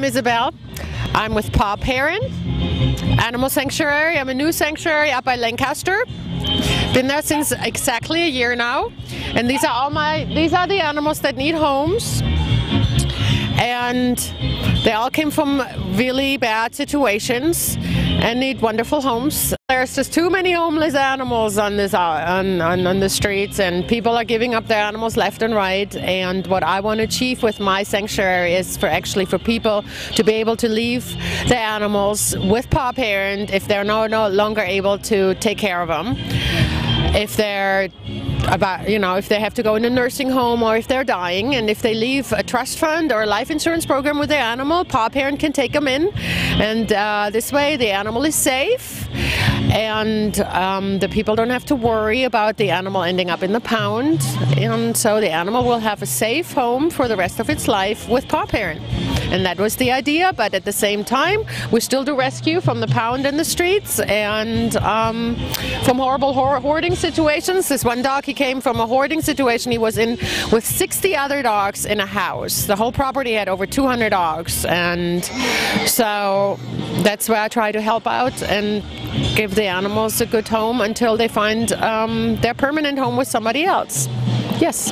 Isabel. I'm with Paw Parent Animal Sanctuary. I'm a new sanctuary up by Lancaster. Been there since exactly a year now. And these are the animals that need homes. And they all came from really bad situations and need wonderful homes. There's just too many homeless animals on the streets, and people are giving up their animals left and right. And what I want to achieve with my sanctuary is for people to be able to leave their animals with Paw Parent if they're no longer able to take care of them. If they're if they have to go in a nursing home or if they're dying, and if they leave a trust fund or a life insurance program with their animal, Paw Parent can take them in, and this way the animal is safe, and the people don't have to worry about the animal ending up in the pound, and so the animal will have a safe home for the rest of its life with Paw Parent. And that was the idea, but at the same time we still do rescue from the pound and the streets, and from horrible hoarding situations. This one dog, he came from a hoarding situation. He was in with 60 other dogs in a house. The whole property had over 200 dogs, and so that's where I try to help out and give the animals a good home until they find their permanent home with somebody else. Yes.